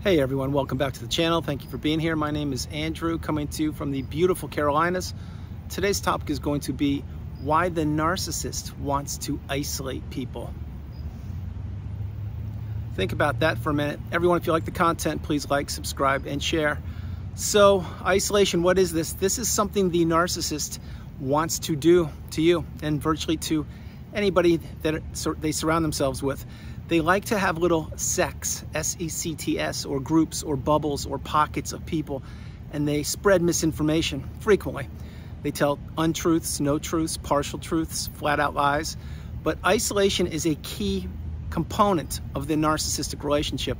Hey everyone, welcome back to the channel. Thank you for being here. My name is Andrew, coming to you from the beautiful Carolinas. Today's topic is going to be why the narcissist wants to isolate people. Think about that for a minute. Everyone, if you like the content, please like, subscribe, and share. So, isolation, what is this? This is something the narcissist wants to do to you and virtually to anybody that they surround themselves with. They like to have little sects, S-E-C-T-S, or groups or bubbles or pockets of people, and they spread misinformation frequently. They tell untruths, no truths, partial truths, flat out lies. But isolation is a key component of the narcissistic relationship.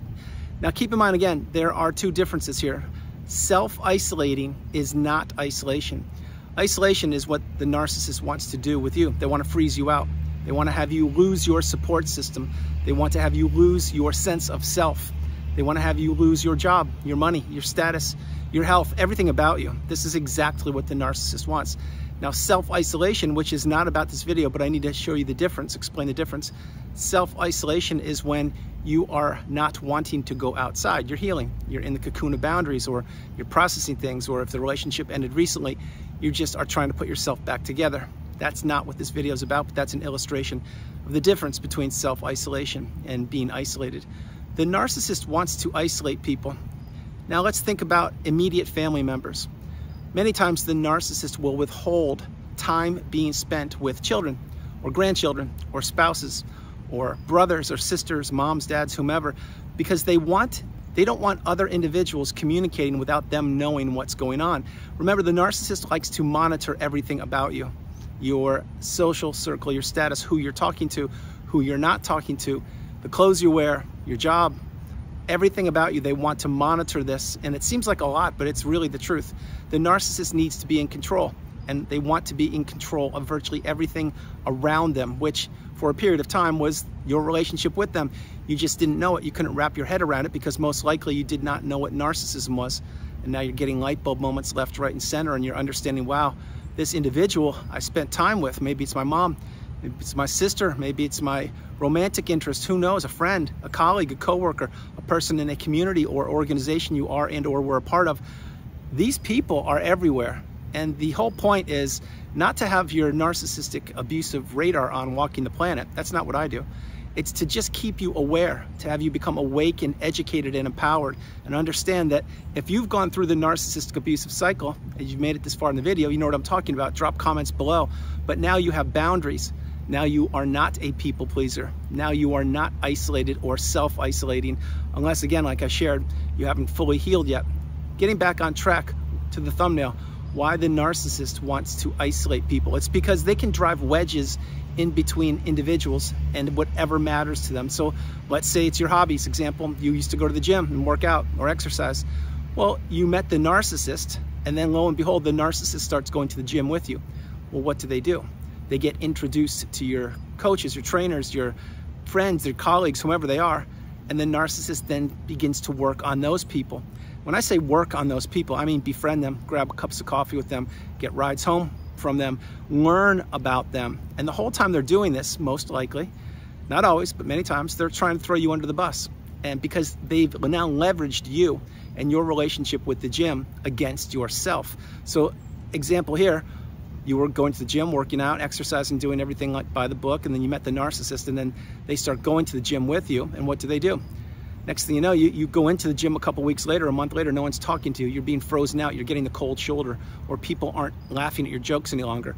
Now keep in mind again, there are two differences here. Self-isolating is not isolation. Isolation is what the narcissist wants to do with you. They want to freeze you out. They want to have you lose your support system. They want to have you lose your sense of self. They want to have you lose your job, your money, your status, your health, everything about you. This is exactly what the narcissist wants. Now, self-isolation, which is not about this video, but I need to show you the difference, explain the difference. Self-isolation is when you are not wanting to go outside. You're healing. You're in the cocoon of boundaries, or you're processing things, or if the relationship ended recently, you just are trying to put yourself back together. That's not what this video is about, but that's an illustration of the difference between self-isolation and being isolated. The narcissist wants to isolate people. Now let's think about immediate family members. Many times the narcissist will withhold time being spent with children or grandchildren or spouses or brothers or sisters, moms, dads, whomever, because they don't want other individuals communicating without them knowing what's going on. Remember, the narcissist likes to monitor everything about you. Your social circle, your status, who you're talking to, who you're not talking to, the clothes you wear, your job, everything about you. They want to monitor this, and it seems like a lot, but it's really the truth. The narcissist needs to be in control, and they want to be in control of virtually everything around them, which for a period of time was your relationship with them. You just didn't know it. You couldn't wrap your head around it because most likely you did not know what narcissism was. And now you're getting light bulb moments left, right, and center, and you're understanding, wow, this individual I spent time with, maybe it's my mom, maybe it's my sister, maybe it's my romantic interest, who knows, a friend, a colleague, a coworker, a person in a community or organization you are and or were a part of. These people are everywhere. And the whole point is not to have your narcissistic abusive radar on walking the planet. That's not what I do. It's to just keep you aware, to have you become awake and educated and empowered, and understand that if you've gone through the narcissistic abusive cycle, and you've made it this far in the video, you know what I'm talking about. Drop comments below. But now you have boundaries. Now you are not a people pleaser. Now you are not isolated or self-isolating, unless, again, like I shared, you haven't fully healed yet. Getting back on track to the thumbnail, why the narcissist wants to isolate people. It's because they can drive wedges in between individuals and whatever matters to them. So let's say it's your hobbies. Example, you used to go to the gym and work out or exercise. Well, you met the narcissist, and then lo and behold, the narcissist starts going to the gym with you. Well, what do? They get introduced to your coaches, your trainers, your friends, their colleagues, whomever they are, and the narcissist then begins to work on those people. When I say work on those people, I mean befriend them, grab cups of coffee with them, get rides home from them, learn about them. And the whole time they're doing this, most likely, not always, but many times, they're trying to throw you under the bus. And because they've now leveraged you and your relationship with the gym against yourself. So example here, you were going to the gym, working out, exercising, doing everything like by the book, and then you met the narcissist, and then they start going to the gym with you, and what do? Next thing you know, you go into the gym a couple weeks later, a month later, no one's talking to you, you're being frozen out, you're getting the cold shoulder, or people aren't laughing at your jokes any longer.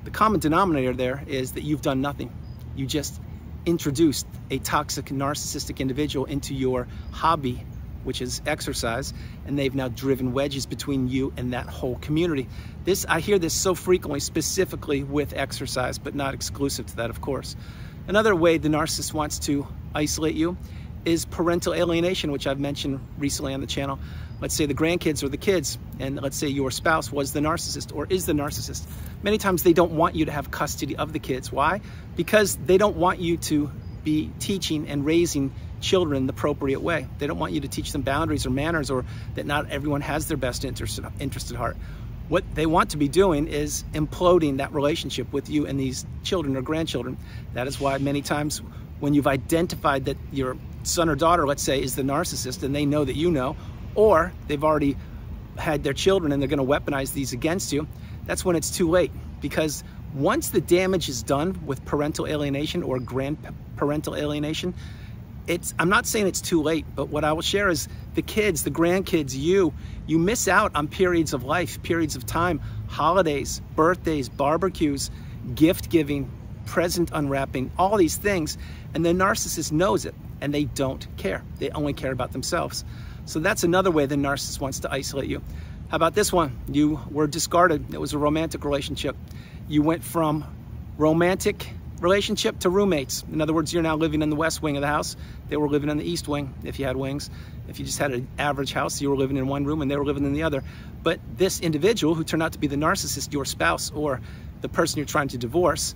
The common denominator there is that you've done nothing. You just introduced a toxic, narcissistic individual into your hobby, which is exercise, and they've now driven wedges between you and that whole community. I hear this so frequently, specifically with exercise, but not exclusive to that, of course. Another way the narcissist wants to isolate you is parental alienation, which I've mentioned recently on the channel. Let's say the grandkids or the kids, and let's say your spouse was the narcissist or is the narcissist. Many times they don't want you to have custody of the kids. Why? Because they don't want you to be teaching and raising children the appropriate way. They don't want you to teach them boundaries or manners, or that not everyone has their best interest at heart. What they want to be doing is imploding that relationship with you and these children or grandchildren. That is why many times when you've identified that your son or daughter, let's say, is the narcissist, and they know that you know, or they've already had their children and they're going to weaponize these against you, that's when it's too late. Because once the damage is done with parental alienation or grandparental alienation, I'm not saying it's too late, but what I will share is the kids, the grandkids, you miss out on periods of life, periods of time, holidays, birthdays, barbecues, gift giving, present unwrapping, all these things, and the narcissist knows it, and they don't care. They only care about themselves. So that's another way the narcissist wants to isolate you. How about this one? You were discarded. It was a romantic relationship. You went from romantic relationship to roommates. In other words, you're now living in the west wing of the house. They were living in the east wing, if you had wings. If you just had an average house, you were living in one room and they were living in the other. But this individual who turned out to be the narcissist, your spouse, or the person you're trying to divorce,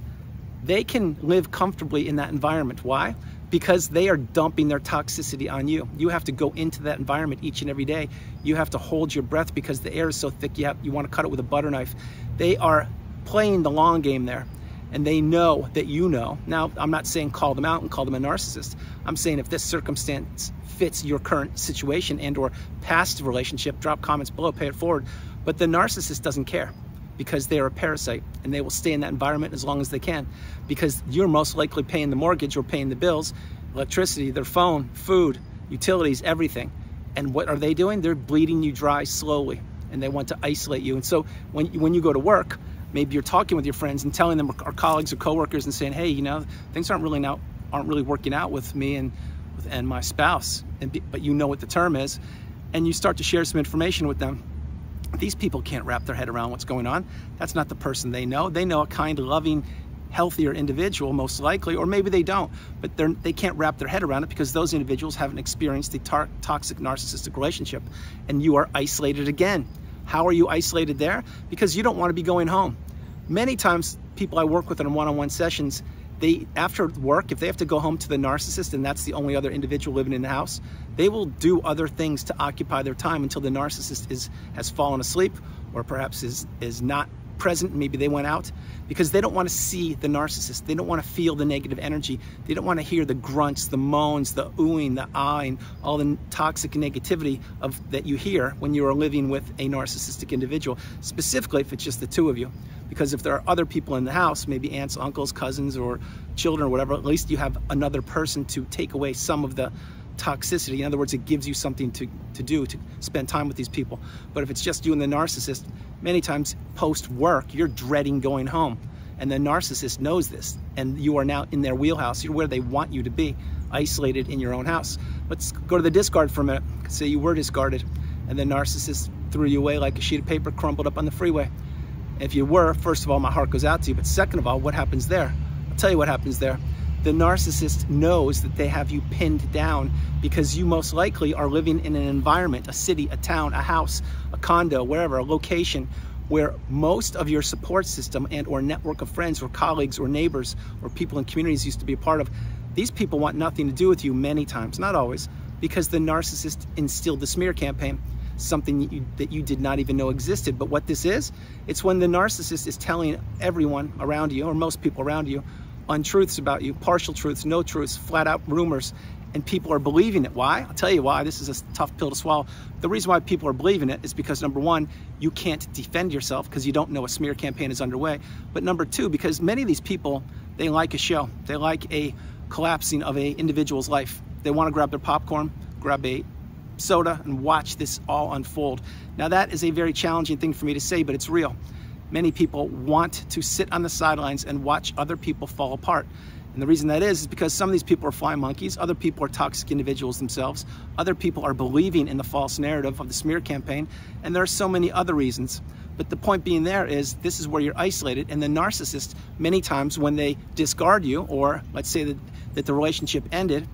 they can live comfortably in that environment. Why? Because they are dumping their toxicity on you. You have to go into that environment each and every day. You have to hold your breath because the air is so thick you want to cut it with a butter knife. They are playing the long game there, and they know that you know. Now, I'm not saying call them out and call them a narcissist. I'm saying if this circumstance fits your current situation and or past relationship, drop comments below, pay it forward. But the narcissist doesn't care, because they are a parasite and they will stay in that environment as long as they can, because you're most likely paying the mortgage or paying the bills, electricity, their phone, food, utilities, everything. And what are they doing? They're bleeding you dry slowly, and they want to isolate you. And so when you go to work, maybe you're talking with your friends and telling them, or colleagues or coworkers, and saying, hey, you know, things aren't really working out with me and my spouse, but you know what the term is, and you start to share some information with them. These people can't wrap their head around what's going on. That's not the person they know. They know a kind, loving, healthier individual, most likely, or maybe they don't, but they can't wrap their head around it because those individuals haven't experienced the toxic narcissistic relationship, and you are isolated again. How are you isolated there? Because you don't want to be going home. Many times, people I work with in one-on-one sessions, after work, if they have to go home to the narcissist and that's the only other individual living in the house, they will do other things to occupy their time until the narcissist has fallen asleep, or perhaps is not present. Maybe they went out, because they don't want to see the narcissist. They don't want to feel the negative energy. They don't want to hear the grunts, the moans, the oohing, the ahhing, all the toxic negativity that you hear when you are living with a narcissistic individual, specifically if it's just the two of you. Because if there are other people in the house, maybe aunts, uncles, cousins, or children or whatever, at least you have another person to take away some of the toxicity. In other words, it gives you something to do, to spend time with these people. But if it's just you and the narcissist, many times post-work, you're dreading going home. And the narcissist knows this, and you are now in their wheelhouse. You're where they want you to be, isolated in your own house. Let's go to the discard for a minute. Say you were discarded, and the narcissist threw you away like a sheet of paper crumpled up on the freeway. If you were, first of all, my heart goes out to you, but second of all, what happens there? I'll tell you what happens there. The narcissist knows that they have you pinned down because you most likely are living in an environment, a city, a town, a house, a condo, wherever, a location where most of your support system and or network of friends or colleagues or neighbors or people in communities used to be a part of, these people want nothing to do with you many times, not always, because the narcissist instilled the smear campaign, something that you did not even know existed. But what this is, it's when the narcissist is telling everyone around you, or most people around you, untruths about you, partial truths, no truths, flat out rumors, and people are believing it. Why? I'll tell you why. This is a tough pill to swallow. The reason why people are believing it is because, number one, you can't defend yourself because you don't know a smear campaign is underway. But number two, because many of these people, they like a show. They like a collapsing of an individual's life. They want to grab their popcorn, grab a soda, and watch this all unfold. Now, that is a very challenging thing for me to say, but it's real. Many people want to sit on the sidelines and watch other people fall apart. And the reason that is because some of these people are fly monkeys, other people are toxic individuals themselves, other people are believing in the false narrative of the smear campaign, and there are so many other reasons. But the point being there is, this is where you're isolated, and the narcissist, many times when they discard you, or let's say that the relationship ended,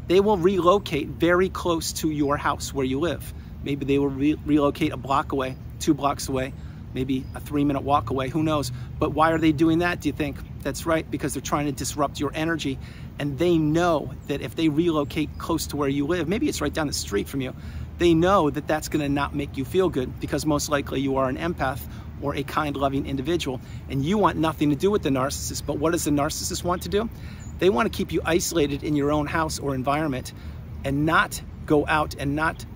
they will relocate very close to your house where you live. Maybe they will relocate a block away, 2 blocks away, maybe a 3-minute walk away, who knows? But why are they doing that, do you think? That's right, because they're trying to disrupt your energy, and they know that if they relocate close to where you live, maybe it's right down the street from you, they know that that's gonna not make you feel good, because most likely you are an empath or a kind, loving individual, and you want nothing to do with the narcissist. But what does the narcissist want to do? They want to keep you isolated in your own house or environment and not go out and not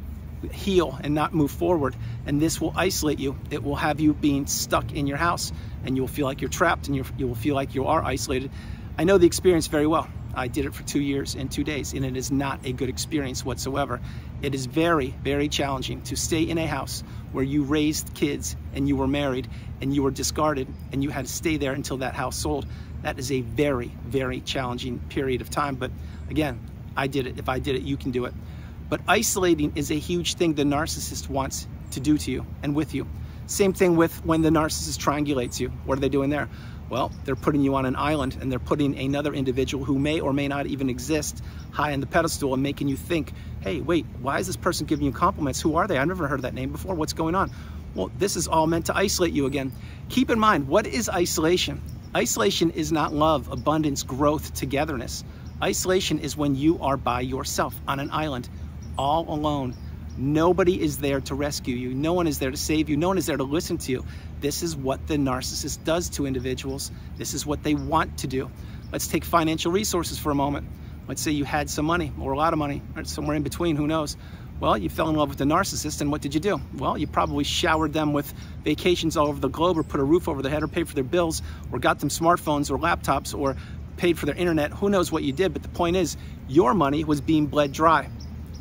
heal and not move forward. And this will isolate you. It will have you being stuck in your house, and you'll feel like you're trapped, and you will feel like you are isolated. I know the experience very well. I did it for 2 years and 2 days, and it is not a good experience whatsoever. It is very, very challenging to stay in a house where you raised kids and you were married and you were discarded and you had to stay there until that house sold. That is a very, very challenging period of time. But again, I did it. If I did it, you can do it. But isolating is a huge thing the narcissist wants to do to you and with you. Same thing with when the narcissist triangulates you. What are they doing there? Well, they're putting you on an island, and they're putting another individual who may or may not even exist high on the pedestal and making you think, hey, wait, why is this person giving you compliments? Who are they? I've never heard that name before. What's going on? Well, this is all meant to isolate you again. Keep in mind, what is isolation? Isolation is not love, abundance, growth, togetherness. Isolation is when you are by yourself on an island, all alone. Nobody is there to rescue you. No one is there to save you. No one is there to listen to you. This is what the narcissist does to individuals. This is what they want to do. Let's take financial resources for a moment. Let's say you had some money or a lot of money or somewhere in between, who knows? Well, you fell in love with the narcissist, and what did you do? Well, you probably showered them with vacations all over the globe, or put a roof over their head, or paid for their bills, or got them smartphones or laptops, or paid for their internet. Who knows what you did? But the point is, your money was being bled dry.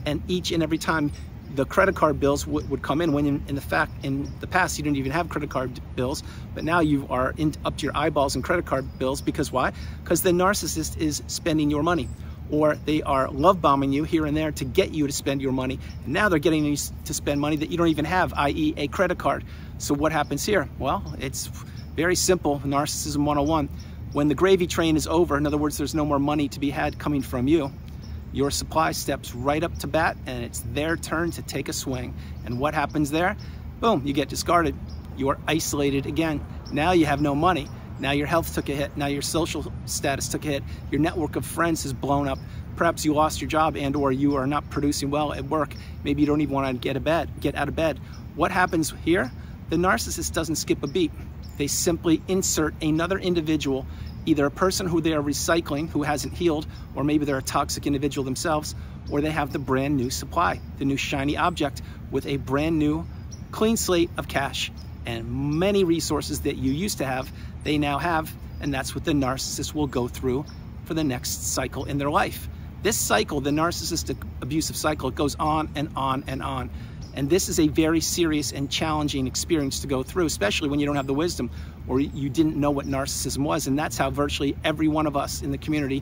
And each and every time the credit card bills would come in, when in the past you didn't even have credit card bills, but now you are up to your eyeballs in credit card bills. Because why? Because the narcissist is spending your money, or they are love bombing you here and there to get you to spend your money. And now they're getting you to spend money that you don't even have, i.e. a credit card. So what happens here? Well, it's very simple, Narcissism 101. When the gravy train is over, in other words, there's no more money to be had coming from you, your supply steps right up to bat, and it's their turn to take a swing. And what happens there? Boom, you get discarded. You are isolated again. Now you have no money. Now your health took a hit. Now your social status took a hit. Your network of friends has blown up. Perhaps you lost your job, and or you are not producing well at work. Maybe you don't even want to get out of bed. What happens here? The narcissist doesn't skip a beat. They simply insert another individual, either a person who they are recycling, who hasn't healed, or maybe they're a toxic individual themselves, or they have the brand new supply, the new shiny object with a brand new clean slate of cash and many resources that you used to have, they now have. And that's what the narcissist will go through for the next cycle in their life. This cycle, the narcissistic abusive cycle, it goes on and on and on. And this is a very serious and challenging experience to go through, especially when you don't have the wisdom, or you didn't know what narcissism was. And that's how virtually every one of us in the community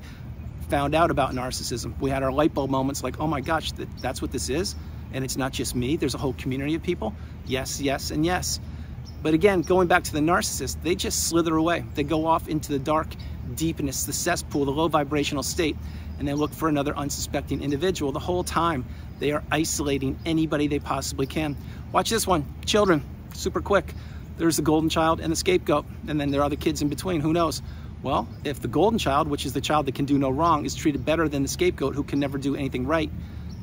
found out about narcissism. We had our light bulb moments like, oh my gosh, that's what this is? And it's not just me, there's a whole community of people. Yes, yes, and yes. But again, going back to the narcissist, they just slither away. They go off into the dark deepness, the cesspool, the low vibrational state, and they look for another unsuspecting individual. The whole time, they are isolating anybody they possibly can. Watch this one. Children, super quick. There's the golden child and the scapegoat, and then there are other kids in between. Who knows? Well, if the golden child, which is the child that can do no wrong, is treated better than the scapegoat who can never do anything right,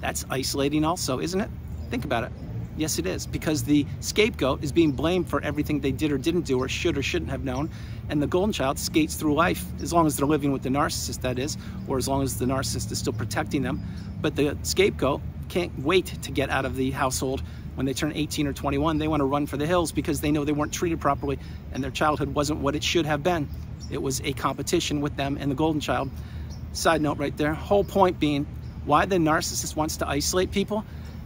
that's isolating also, isn't it? Think about it. Yes, it is, because the scapegoat is being blamed for everything they did or didn't do, or should or shouldn't have known, and the golden child skates through life, as long as they're living with the narcissist, that is, or as long as the narcissist is still protecting them. But the scapegoat can't wait to get out of the household. When they turn 18 or 21, they want to run for the hills because they know they weren't treated properly, and their childhood wasn't what it should have been. It was a competition with them and the golden child. Side note right there, whole point being, why the narcissist wants to isolate people?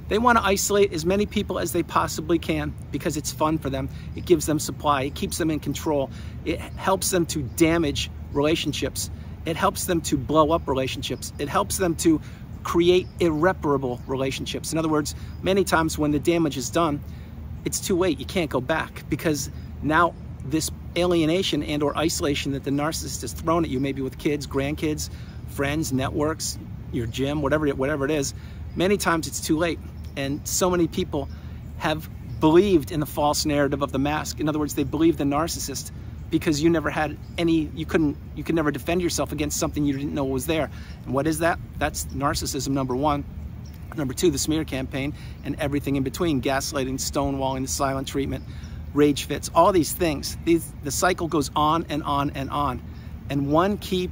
They want to isolate as many people as they possibly can because it's fun for them. It gives them supply. It keeps them in control. It helps them to damage relationships. It helps them to blow up relationships. It helps them to create irreparable relationships. In other words, many times when the damage is done, it's too late. You can't go back because now this alienation and or isolation that the narcissist has thrown at you, maybe with kids, grandkids, friends, networks, your gym, whatever it is, many times it's too late. And so many people have believed in the false narrative of the mask. In other words, they believe the narcissist because you never had any, you could never defend yourself against something you didn't know was there. And what is that? That's narcissism, number one. Number two, the smear campaign and everything in between, gaslighting, stonewalling, the silent treatment, rage fits, all these things. The cycle goes on and on and on. And one key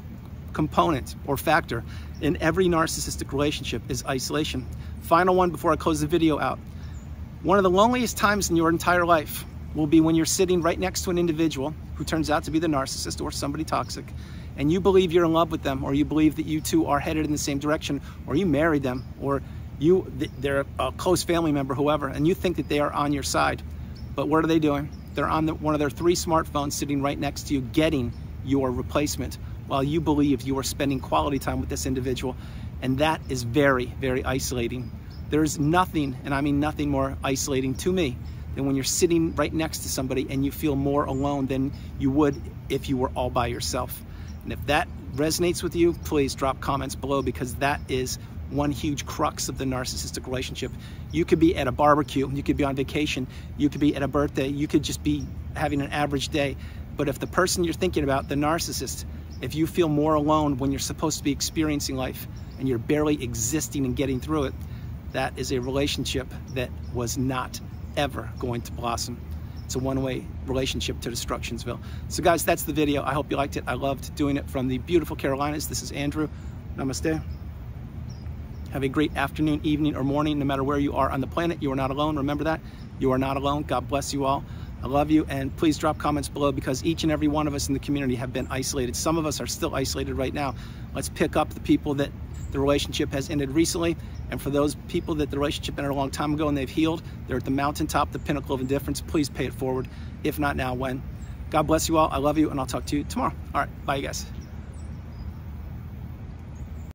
component or factor in every narcissistic relationship is isolation. Final one before I close the video out. One of the loneliest times in your entire life will be when you're sitting right next to an individual who turns out to be the narcissist or somebody toxic, and you believe you're in love with them, or you believe that you two are headed in the same direction, or you married them, or they're a close family member, whoever, and you think that they are on your side. But what are they doing? They're on one of their 3 smartphones sitting right next to you, getting your replacement, while you believe you are spending quality time with this individual. And that is very, very isolating. There's nothing, and I mean nothing, more isolating to me than when you're sitting right next to somebody and you feel more alone than you would if you were all by yourself. And if that resonates with you, please drop comments below, because that is one huge crux of the narcissistic relationship. You could be at a barbecue, you could be on vacation, you could be at a birthday, you could just be having an average day. But if the person you're thinking about, the narcissist, if you feel more alone when you're supposed to be experiencing life and you're barely existing and getting through it, that is a relationship that was not ever going to blossom. It's a one-way relationship to Destructionsville. So guys, that's the video. I hope you liked it. I loved doing it from the beautiful Carolinas. This is Andrew. Namaste. Have a great afternoon, evening, or morning, no matter where you are on the planet. You are not alone. Remember that. You are not alone. God bless you all. I love you, and please drop comments below, because each and every one of us in the community have been isolated. Some of us are still isolated right now. Let's pick up the people that the relationship has ended recently, and for those people that the relationship ended a long time ago and they've healed, they're at the mountaintop, the pinnacle of indifference. Please pay it forward. If not now, when? God bless you all. I love you, and I'll talk to you tomorrow. All right, bye, you guys.